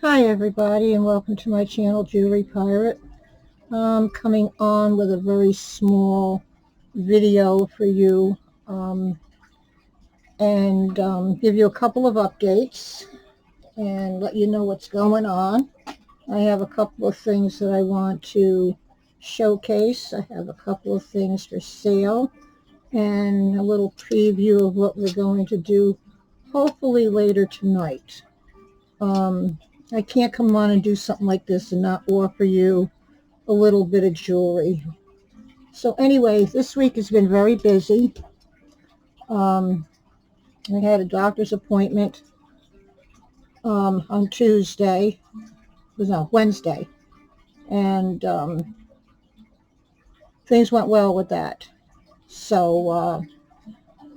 Hi everybody, and welcome to my channel, Jewelry Pirate. I'm coming on with a very small video for you and give you a couple of updates and let you know what's going on. I have a couple of things that I want to showcase. I have a couple of things for sale and a little preview of what we're going to do hopefully later tonight. I can't come on and do something like this and not offer you a little bit of jewelry. So anyway, this week has been very busy. I had a doctor's appointment on Tuesday, no, Wednesday, and things went well with that. So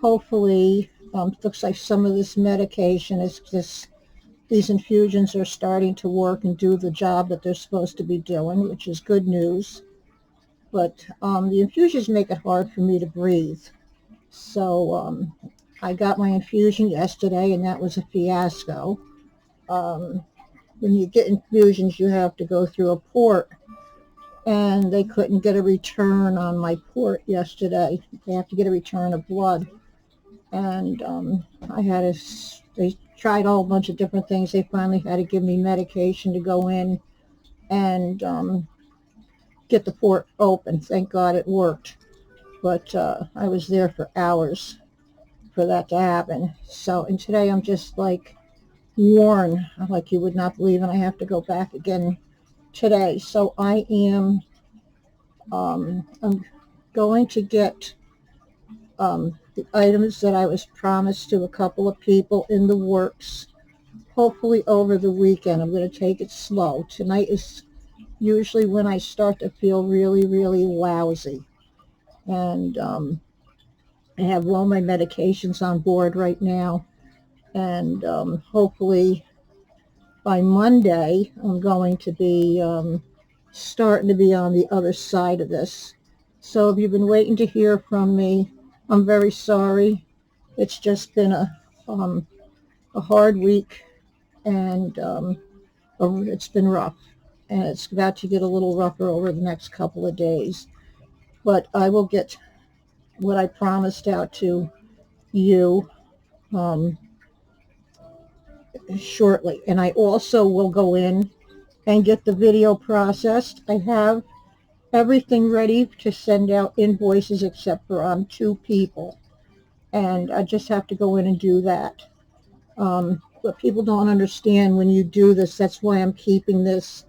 hopefully, looks like some of this medication is just, these infusions are starting to work and do the job that they're supposed to be doing, which is good news. But the infusions make it hard for me to breathe. So I got my infusion yesterday, and that was a fiasco. When you get infusions, you have to go through a port, and they couldn't get a return on my port yesterday. They have to get a return of blood. And they tried a whole bunch of different things. They finally had to give me medication to go in and get the port open. Thank God it worked. But I was there for hours for that to happen. So, and today I'm just like worn, like you would not believe, and I have to go back again today. So I am I'm going to get the items that I was promised to a couple of people in the works, hopefully over the weekend. I'm going to take it slow. Tonight is usually when I start to feel really, really lousy. And I have all my medications on board right now. And hopefully by Monday, I'm going to be starting to be on the other side of this. So if you've been waiting to hear from me, I'm very sorry. It's just been a hard week, and it's been rough. And it's about to get a little rougher over the next couple of days. But I will get what I promised out to you shortly. And I also will go in and get the video processed. I have everything ready to send out invoices except for 2 people. And I just have to go in and do that. But people don't understand when you do this. That's why I'm keeping this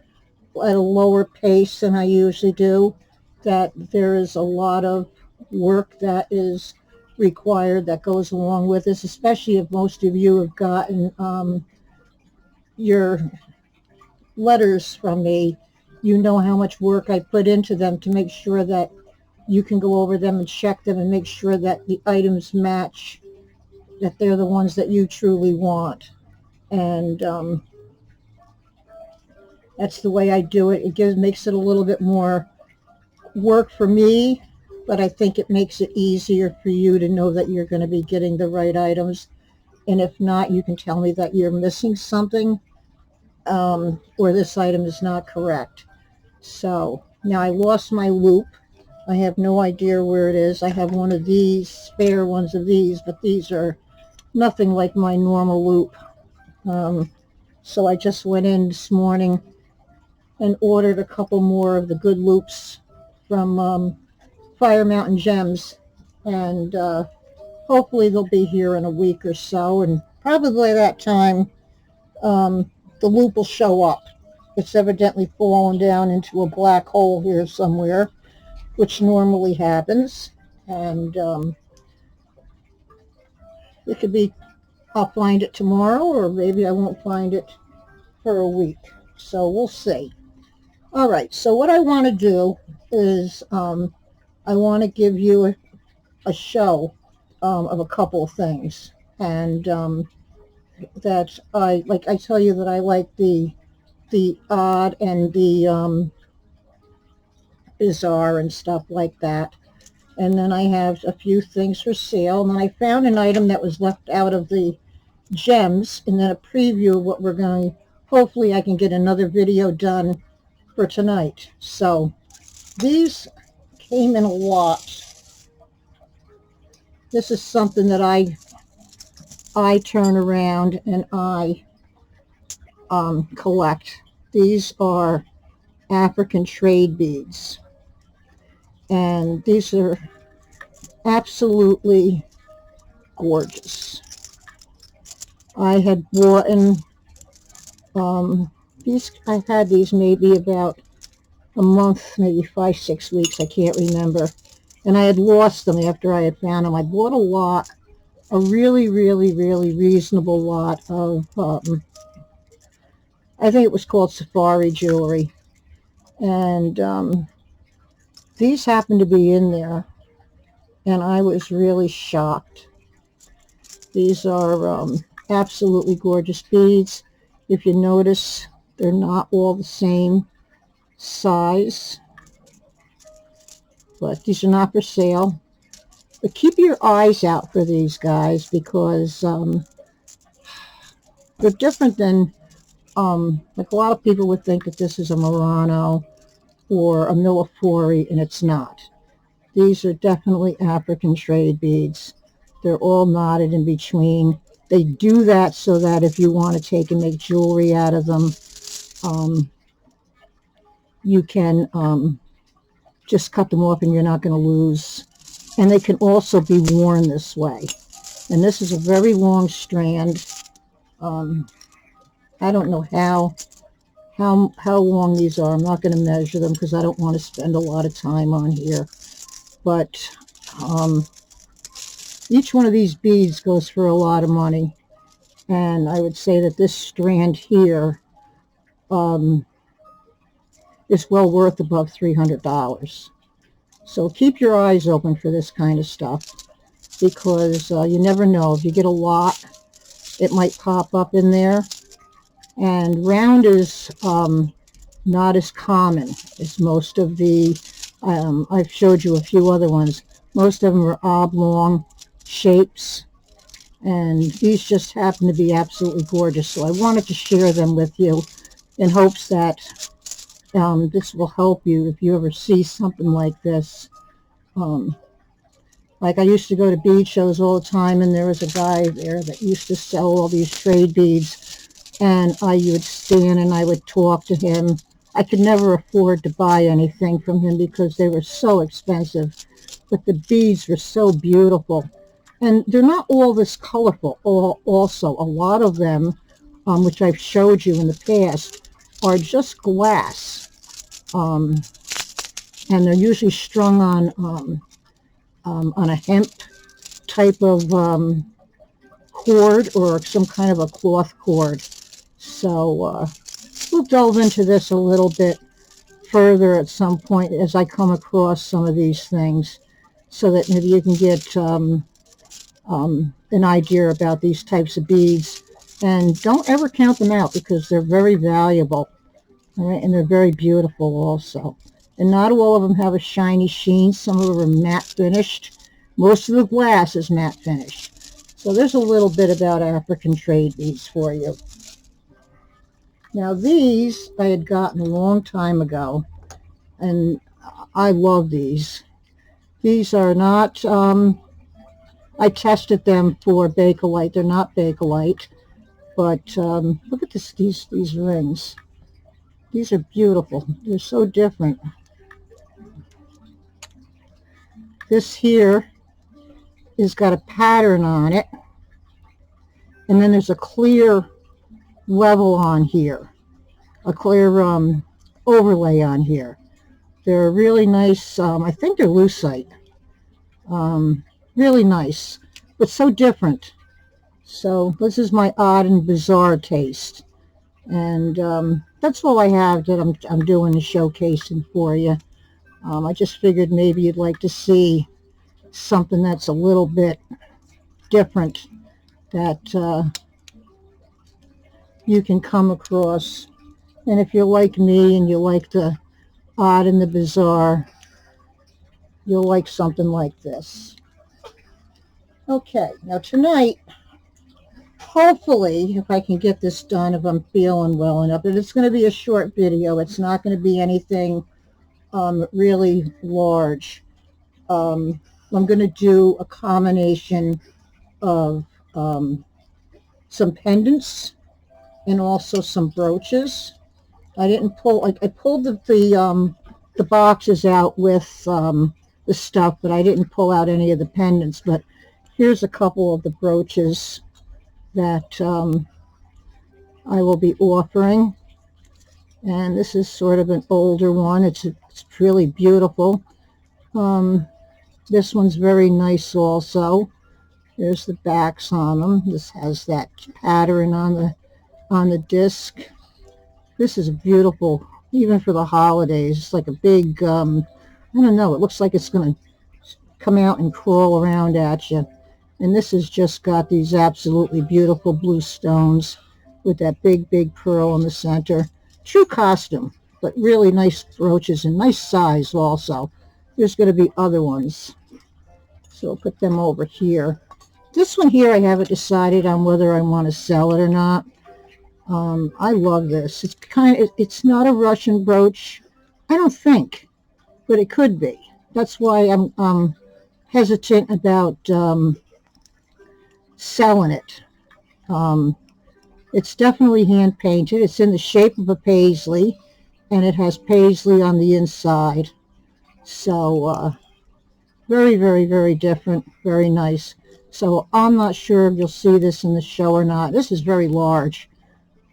at a lower pace than I usually do. That there is a lot of work that is required that goes along with this, especially if most of you have gotten your letters from me. You know how much work I put into them to make sure that you can go over them and check them and make sure that the items match, that they're the ones that you truly want. And that's the way I do it. It makes it a little bit more work for me, but I think it makes it easier for you to know that you're going to be getting the right items. And if not, you can tell me that you're missing something or this item is not correct. So now I lost my loop. I have no idea where it is. I have one of these, spare ones of these, but these are nothing like my normal loop. So I just went in this morning and ordered a couple more of the good loops from Fire Mountain Gems, and hopefully they'll be here in a week or so, and probably that time the loop will show up. It's evidently fallen down into a black hole here somewhere, which normally happens, and it could be I'll find it tomorrow, or maybe I won't find it for a week, so we'll see. All right, so what I want to do is I want to give you a show of a couple of things, and that I tell you that I like the odd and the bizarre and stuff like that. And then I have a few things for sale, and then I found an item that was left out of the gems, and then a preview of what we're going hopefully I can get another video done for tonight. So these came in a lot. This is something that I turn around and I collect. These are African trade beads, and these are absolutely gorgeous. I had bought these. I had these maybe about a month, maybe 5, 6 weeks. I can't remember. And I had lost them after I had found them. I bought a lot, a really, really, really reasonable lot of, I think it was called safari jewelry. And these happened to be in there, and I was really shocked. These are absolutely gorgeous beads. If you notice, they're not all the same size, but these are not for sale. But keep your eyes out for these guys, because they're different than, like a lot of people would think that this is a Murano or a Millefori, and it's not. These are definitely African trade beads. They're all knotted in between. They do that so that if you want to take and make jewelry out of them, you can just cut them off and you're not going to lose. And they can also be worn this way. And this is a very long strand. I don't know how long these are. I'm not going to measure them because I don't want to spend a lot of time on here. But each one of these beads goes for a lot of money. And I would say that this strand here is well worth above $300. So keep your eyes open for this kind of stuff, because you never know. If you get a lot, it might pop up in there. And round is not as common as most of the, I've showed you a few other ones. Most of them are oblong shapes, and these just happen to be absolutely gorgeous. So I wanted to share them with you in hopes that this will help you if you ever see something like this. Like I used to go to bead shows all the time, and there was a guy there that used to sell all these trade beads, and I would stand and I would talk to him. I could never afford to buy anything from him because they were so expensive, but the beads were so beautiful. And they're not all this colorful. Also, a lot of them, which I've showed you in the past, are just glass. And they're usually strung on a hemp type of cord or some kind of a cloth cord. So we'll delve into this a little bit further at some point as I come across some of these things, so that maybe you can get an idea about these types of beads. And don't ever count them out, because they're very valuable. All right, and they're very beautiful also. And not all of them have a shiny sheen. Some of them are matte finished. Most of the glass is matte finished. So there's a little bit about African trade beads for you. Now these I had gotten a long time ago, and I love these. These are not, I tested them for Bakelite. They're not Bakelite, but look at these rings. These are beautiful. They're so different. This here has got a pattern on it, and then there's a clear level on here, a clear overlay on here. They're really nice. I think they're lucite. Really nice, but so different. So this is my odd and bizarre taste, and that's all I have that I'm doing the showcasing for you. I just figured maybe you'd like to see something that's a little bit different, that you can come across. And if you're like me and you like the odd and the bizarre, you'll like something like this. Okay, now tonight hopefully, if I can get this done, if I'm feeling well enough, but it's going to be a short video. It's not going to be anything really large. I'm going to do a combination of some pendants and also some brooches. I didn't pull, I pulled the boxes out with the stuff, but I didn't pull out any of the pendants. But here's a couple of the brooches that I will be offering. And this is sort of an older one. It's really beautiful. This one's very nice also. There's the backs on them. This has that pattern on the disc. This is beautiful, even for the holidays. It's like a big, I don't know, it looks like it's going to come out and crawl around at you. And this has just got these absolutely beautiful blue stones with that big, big pearl in the center. True costume, but really nice brooches and nice size also. There's going to be other ones. So I'll put them over here. This one here, I haven't decided on whether I want to sell it or not. I love this. It's not a Russian brooch, I don't think, but it could be. That's why I'm hesitant about selling it. It's definitely hand painted. It's in the shape of a paisley, and it has paisley on the inside. So very, very, very different. Very nice. So I'm not sure if you'll see this in the show or not. This is very large.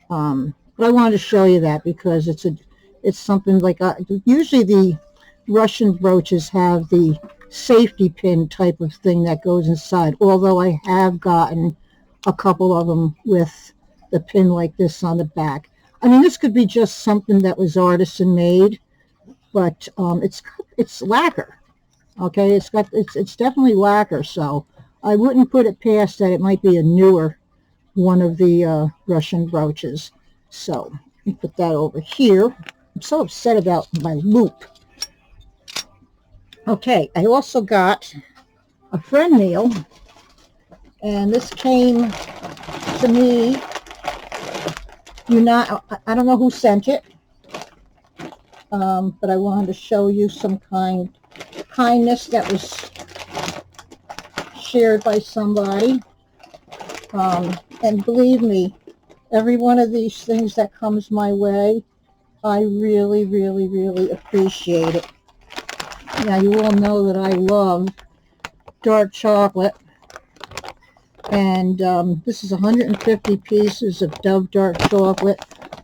But I wanted to show you that because it's something like usually the Russian brooches have the safety pin type of thing that goes inside. Although I have gotten a couple of them with the pin like this on the back. I mean, this could be just something that was artisan made, but it's lacquer. Okay, it's definitely lacquer. So I wouldn't put it past that it might be a newer one of the Russian brooches. So let me put that over here. I'm so upset about my loop. Okay, I also got a friend meal, and this came to me. I don't know who sent it, but I wanted to show you some kindness that was shared by somebody. And believe me, every one of these things that comes my way, I really, really, really appreciate it. Now, you all know that I love dark chocolate, and this is 150 pieces of Dove dark chocolate.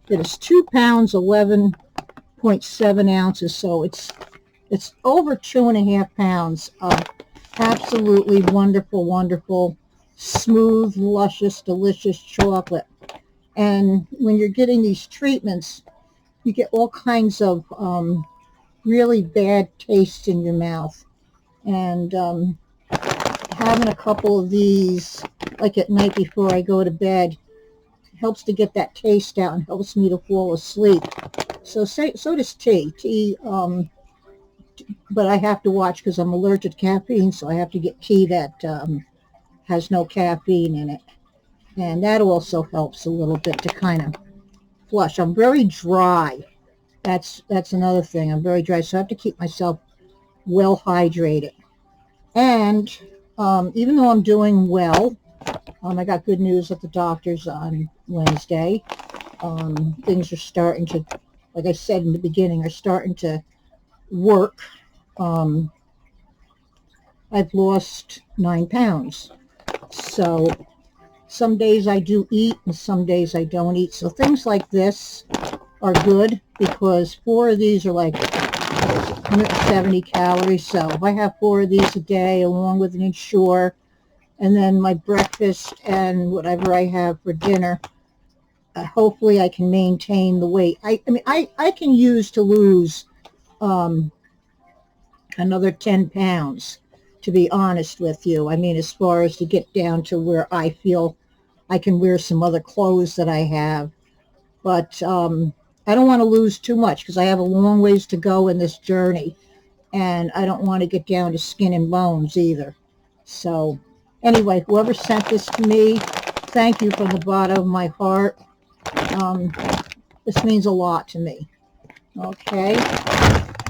It is 2 pounds, 11.7 ounces, so it's over 2.5 pounds of absolutely wonderful, wonderful, smooth, luscious, delicious chocolate. And when you're getting these treatments, you get all kinds of really bad taste in your mouth. And having a couple of these, like at night before I go to bed, helps to get that taste out and helps me to fall asleep. So does tea. But I have to watch because I'm allergic to caffeine, so I have to get tea that has no caffeine in it. And that also helps a little bit to kind of flush. I'm very dry. That's another thing. I'm very dry, so I have to keep myself well hydrated. And even though I'm doing well, I got good news at the doctor's on Wednesday. Things are starting to, like I said in the beginning, are starting to work. I've lost 9 pounds. So some days I do eat and some days I don't eat. So things like this are good because 4 of these are like 170 calories. So if I have 4 of these a day along with an Ensure and then my breakfast and whatever I have for dinner, hopefully I can maintain the weight. I mean, I can use to lose another 10 pounds, to be honest with you. I mean, as far as to get down to where I feel I can wear some other clothes that I have. But I don't want to lose too much because I have a long ways to go in this journey. And I don't want to get down to skin and bones either. So anyway, whoever sent this to me, thank you from the bottom of my heart. This means a lot to me. Okay,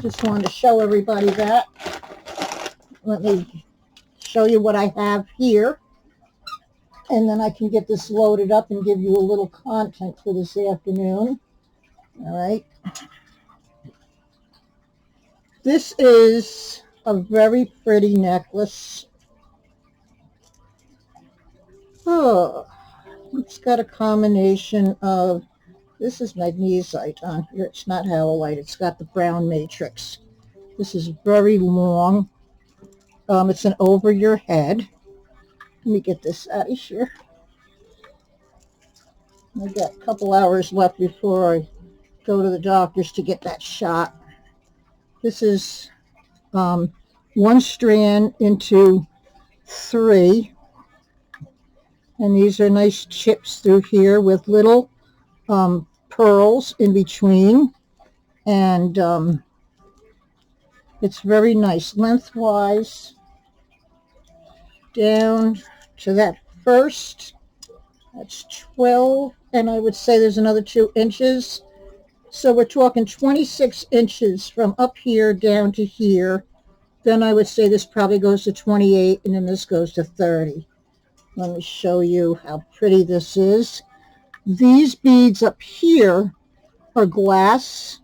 just wanted to show everybody that. Let me show you what I have here, and then I can get this loaded up and give you a little content for this afternoon. All right. This is a very pretty necklace. Oh, it's got a combination of, this is magnesite on here. It's not howlite. It's got the brown matrix. This is very long. It's an over your head. Let me get this out of here. I've got a couple hours left before I go to the doctor's to get that shot. This is one strand into 3. And these are nice chips through here with little pearls in between. And it's very nice lengthwise down to that first. That's 12, and I would say there's another 2 inches. So we're talking 26 inches from up here down to here. Then I would say this probably goes to 28, and then this goes to 30. Let me show you how pretty this is. These beads up here are glass.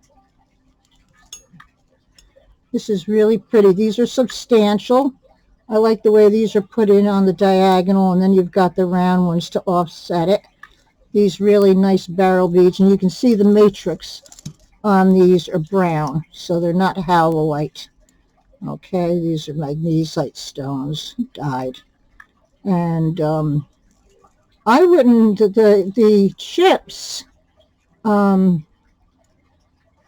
This is really pretty. These are substantial. I like the way these are put in on the diagonal, and then you've got the round ones to offset it. These really nice barrel beads, and you can see the matrix on these are brown, so they're not howlite. Okay, these are magnesite stones, dyed. And I wouldn't, the chips, some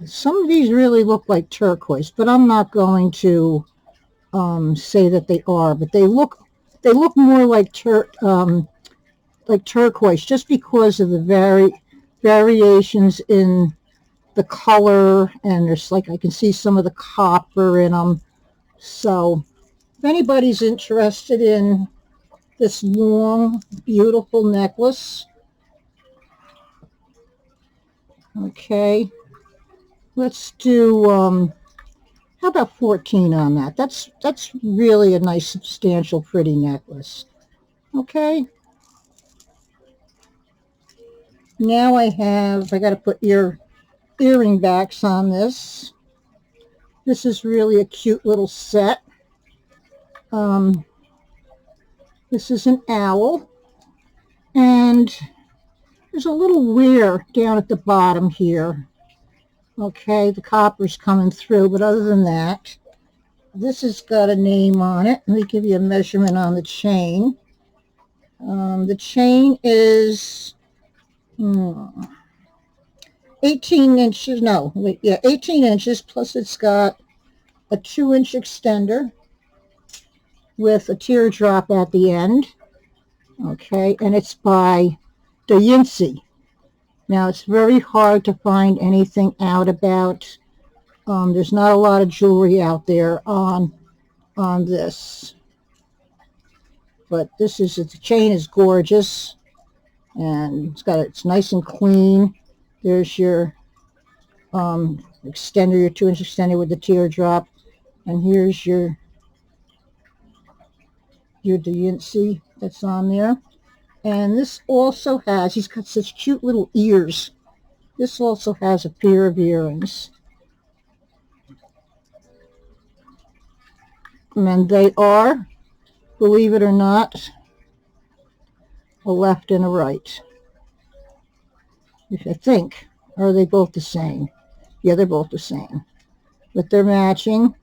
of these really look like turquoise, but I'm not going to say that they are, but they look more like turquoise, just because of the variations in the color, and there's like, I can see some of the copper in them. So if anybody's interested in this long, beautiful necklace, okay, let's do how about 14 on that? That's really a nice, substantial, pretty necklace. Okay. Now I got to put earring backs on this. This is really a cute little set. This is an owl, and there's a little wear down at the bottom here. Okay, the copper's coming through, but other than that, this has got a name on it. Let me give you a measurement on the chain. The chain is 18 inches, 18 inches, plus it's got a 2-inch extender with a teardrop at the end. Okay, and it's by Untitled. Now, it's very hard to find anything out about. There's not a lot of jewelry out there on this. But the chain is gorgeous, and it's nice and clean. There's your extender, your 2-inch extender with the teardrop, and here's your Untitled that's on there. And this also has, he's got such cute little ears. This also has a pair of earrings. And they are, believe it or not, a left and a right. If I think, are they both the same? Yeah, they're both the same. But they're matching.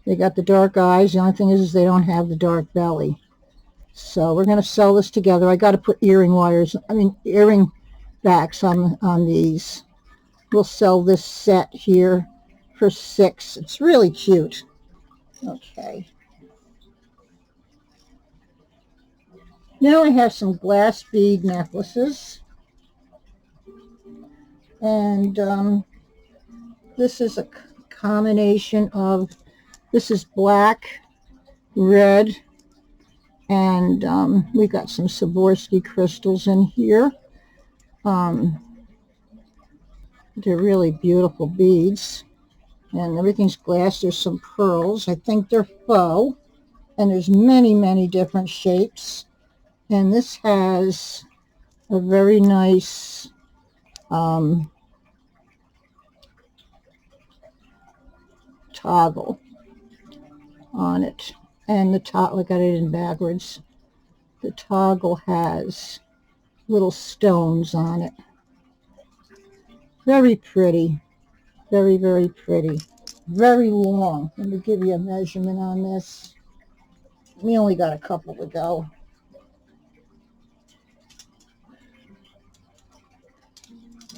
They got the dark eyes. The only thing is they don't have the dark belly. So we're going to sell this together. I got to put earring backs on these. We'll sell this set here for $6. It's really cute. Okay. Now I have some glass bead necklaces. And this is a combination of, this is black, red, And we've got some Swarovski crystals in here. They're really beautiful beads. And everything's glass. There's some pearls. I think they're faux. And there's many, many different shapes. And this has a very nice toggle on it. And the top, I got it in backwards. The toggle has little stones on it. Very pretty. Very, very pretty. Very long. Let me give you a measurement on this. We only got a couple to go.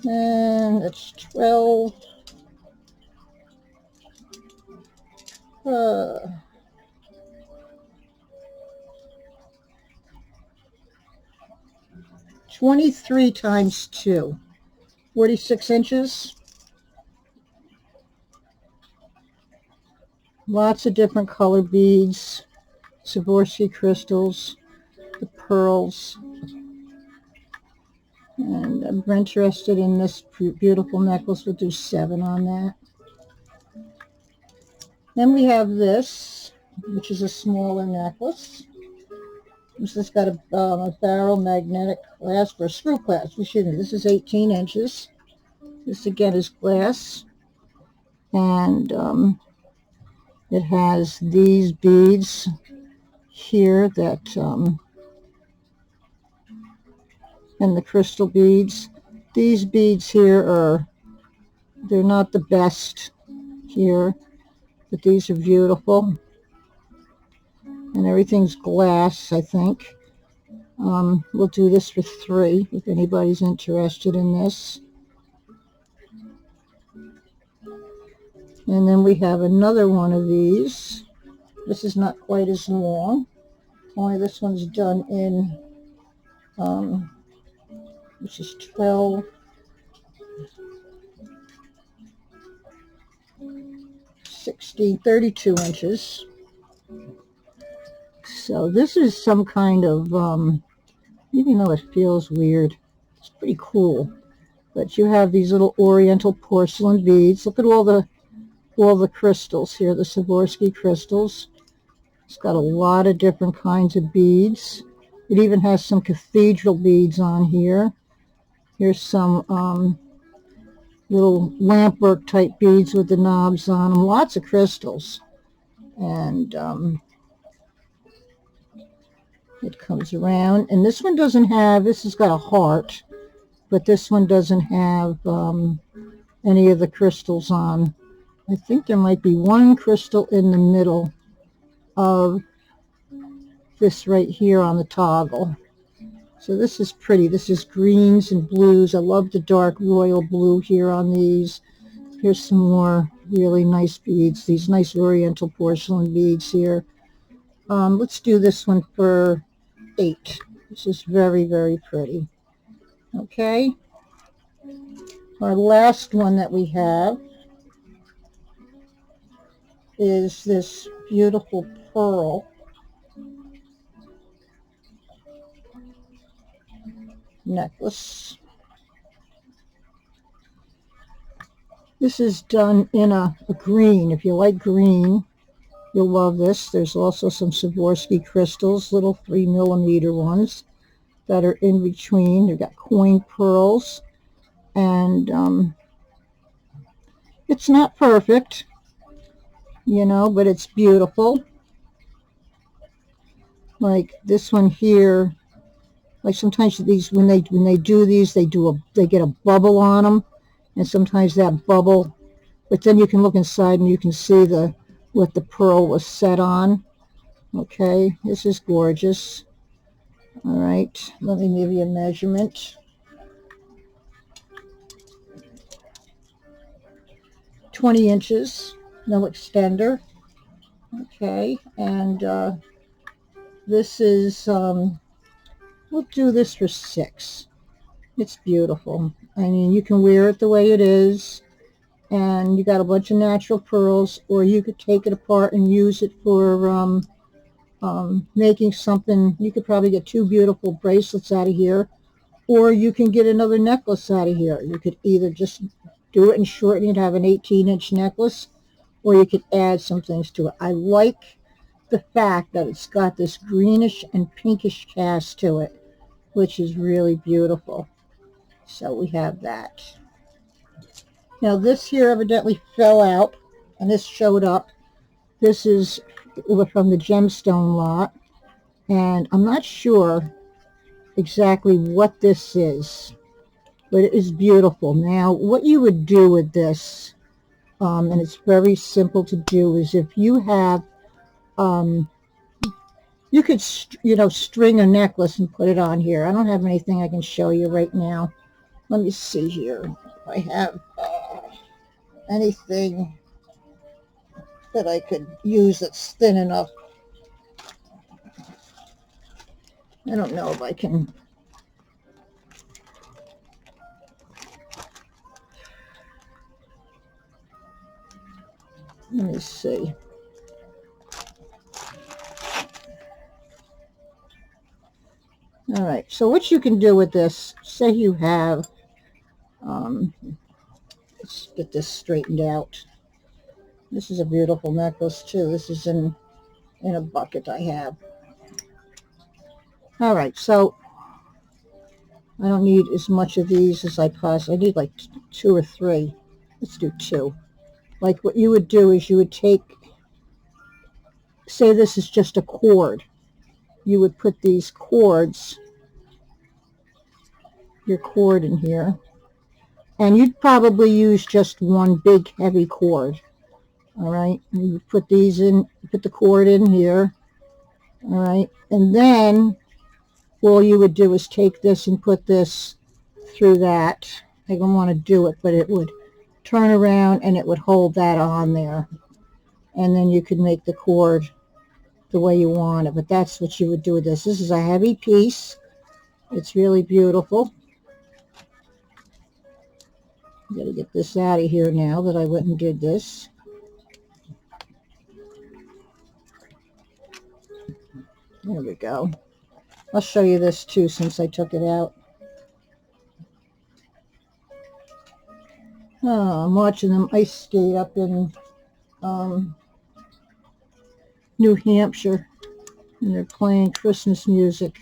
And it's 12. 23 times 2. 46 inches. Lots of different color beads. Swarovski crystals. The pearls. And I'm interested in this beautiful necklace. We'll do 7 on that. Then we have this, which is a smaller necklace. This has got a barrel magnetic clasp, or a screw clasp. Excuse me. This is 18 inches. This again is glass. And it has these beads here that, and the crystal beads. These beads here they're not the best here, but these are beautiful. And everything's glass, I think. We'll do this for 3 if anybody's interested in this. And then we have another one of these. This is not quite as long. Only this one's done in, which is 12, 16, 32 inches. So this is some kind of, even though it feels weird, it's pretty cool. But you have these little Oriental porcelain beads. Look at all the crystals here, the Swarovski crystals. It's got a lot of different kinds of beads. It even has some cathedral beads on here. Here's some little lampwork type beads with the knobs on them. Lots of crystals. And it comes around. And this one doesn't have, this has got a heart, but this one doesn't have any of the crystals on. I think there might be one crystal in the middle of this right here on the toggle. So this is pretty. This is greens and blues. I love the dark royal blue here on these. Here's some more really nice beads. These nice Oriental porcelain beads here. Let's do this one for 8. This is very, very pretty. Okay. Our last one that we have is this beautiful pearl necklace. This is done in a green. If you like green, you'll love this. There's also some Swarovski crystals, little 3mm ones that are in between. They've got coin pearls, and it's not perfect, you know, but it's beautiful. Like this one here, like sometimes these, when they do these, they get a bubble on them, and sometimes that bubble, but then you can look inside and you can see what the pearl was set on. Okay, this is gorgeous. All right, let me give you a measurement. 20 inches, no extender. Okay, and this is, we'll do this for 6. It's beautiful. I mean, you can wear it the way it is, and you got a bunch of natural pearls, or you could take it apart and use it for making something. You could probably get 2 beautiful bracelets out of here, or you can get another necklace out of here. You could either just do it and shorten it, have an 18-inch necklace, or you could add some things to it. I like the fact that it's got this greenish and pinkish cast to it, which is really beautiful. So we have that. Now this here evidently fell out, and this showed up. This is from the gemstone lot, and I'm not sure exactly what this is, but it is beautiful. Now what you would do with this, and it's very simple to do, is if you have, you could, string a necklace and put it on here. I don't have anything I can show you right now. Let me see here if I have anything that I could use that's thin enough. I don't know if I can. Let me see. All right, so what you can do with this, say you have, let's get this straightened out. This is a beautiful necklace too. This is in a bucket I have. All right, so I don't need as much of these as I possibly, I need like 2 or 3. Let's do 2. Like what you would do is you would take, say this is just a cord. You would put these cords, your cord in here, and you'd probably use just one big heavy cord. All right, and you put these in, put the cord in here. All right, and then all you would do is take this and put this through that. I don't want to do it, but it would turn around and it would hold that on there. And then you could make the cord the way you want it. But that's what you would do with this. This is a heavy piece. It's really beautiful. I'm going to get this out of here now that I went and did this. There we go. I'll show you this too since I took it out. Oh, I'm watching them ice skate up in New Hampshire, and they're playing Christmas music.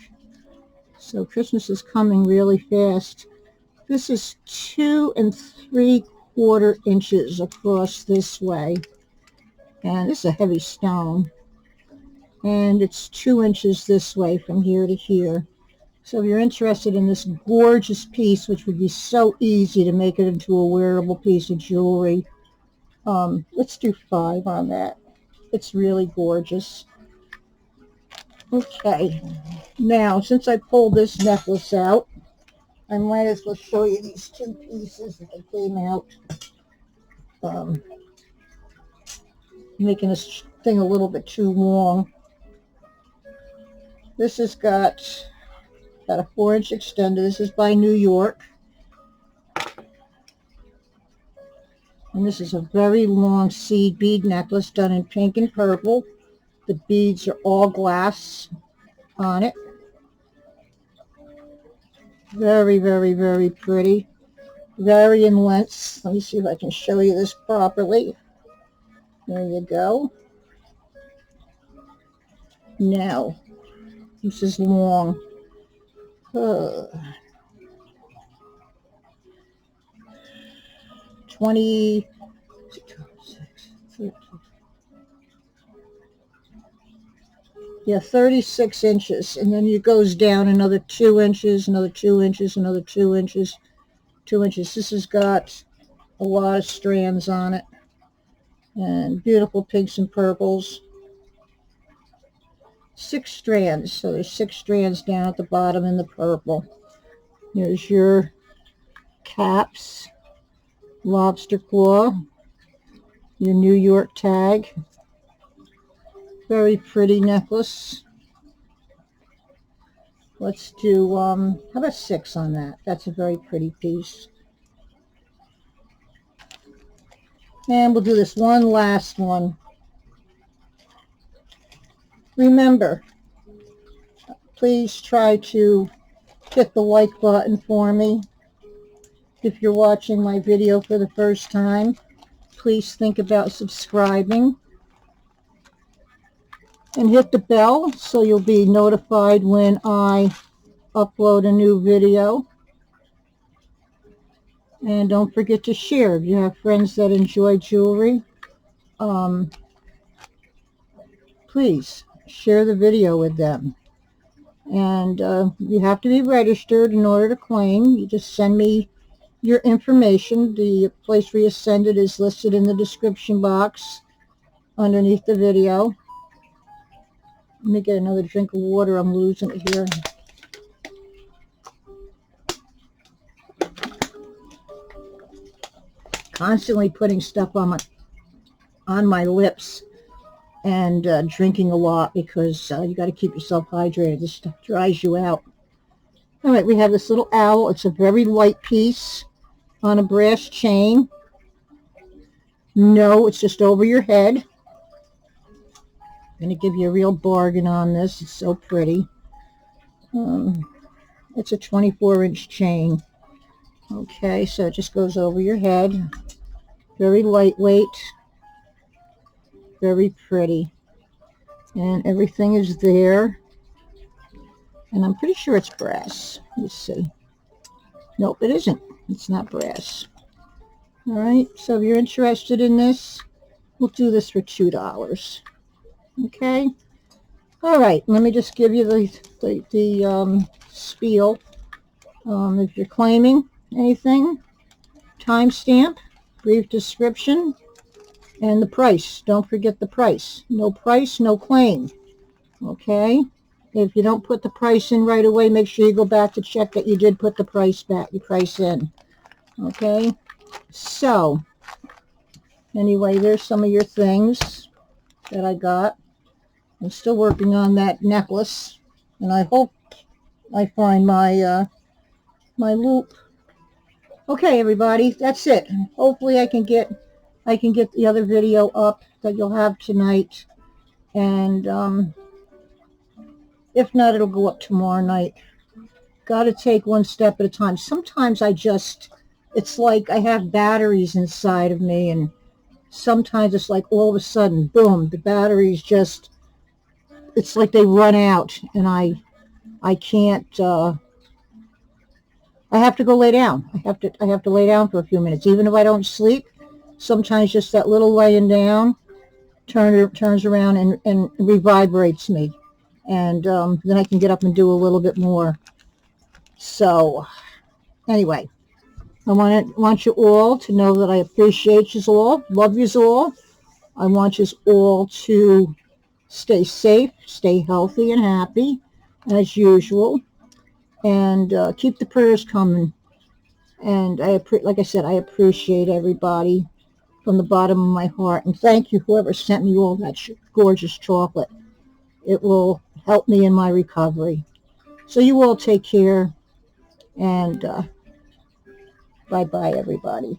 So Christmas is coming really fast. This is 2 3/4 inches across this way, and this is a heavy stone, and it's 2 inches this way from here to here. So if you're interested in this gorgeous piece, which would be so easy to make it into a wearable piece of jewelry, let's do 5 on that. It's really gorgeous. Okay, now since I pulled this necklace out, I might as well show you these 2 pieces that came out, making this thing a little bit too long. This has got a 4-inch extender. This is by New York. And this is a very long seed bead necklace done in pink and purple. The beads are all glass on it. Very, very, very pretty. Vary in lengths. Let me see if I can show you this properly. There you go. Now, this is long. 20, 36 inches, and then it goes down another 2 inches, another 2 inches, another 2 inches, 2 inches. This has got a lot of strands on it, and beautiful pinks and purples. 6 strands, so there's 6 strands down at the bottom in the purple. Here's your caps, lobster claw, your New York tag. Very pretty necklace. Let's do, how about 6 on that? That's a very pretty piece. And we'll do this one last one. remember, please try to hit the like button for me. If you're watching my video for the first time, please think about subscribing. And hit the bell so you'll be notified when I upload a new video. And don't forget to share if you have friends that enjoy jewelry. Please share the video with them. And you have to be registered in order to claim. You just send me your information. The place where you send it is listed in the description box underneath the video. Let me get another drink of water. I'm losing it here. Constantly putting stuff on my lips and drinking a lot because you got to keep yourself hydrated. This stuff dries you out. All right, we have this little owl. It's a very light piece on a brass chain. No, it's just over your head. I'm going to give you a real bargain on this. It's so pretty. It's a 24-inch chain. Okay, so it just goes over your head. Very lightweight. Very pretty. And everything is there. And I'm pretty sure it's brass. Let's see. Nope, it isn't. It's not brass. All right, so if you're interested in this, we'll do this for $2. Okay. All right, let me just give you the spiel. If you're claiming anything, timestamp, brief description, and the price. Don't forget the price. No price, no claim. Okay. If you don't put the price in right away, make sure you go back to check that you did put the price in. Okay. So, anyway, there's some of your things that I got. I'm still working on that necklace, and I hope I find my my loop. Okay, everybody, that's it. Hopefully I can get the other video up that you'll have tonight, and if not, it'll go up tomorrow night. Got to take one step at a time. Sometimes it's like I have batteries inside of me, and sometimes it's like all of a sudden, boom, the batteries just, it's like they run out, and I can't, I have to go lay down. I have to lay down for a few minutes. Even if I don't sleep, sometimes just that little laying down turns around and revibrates me. And then I can get up and do a little bit more. So, anyway, I want you all to know that I appreciate you all, love you all. I want you all to stay safe, stay healthy and happy, as usual. And keep the prayers coming. And like I said, I appreciate everybody from the bottom of my heart. And thank you, whoever sent me all that gorgeous chocolate. It will help me in my recovery. So you all take care. And bye-bye, everybody.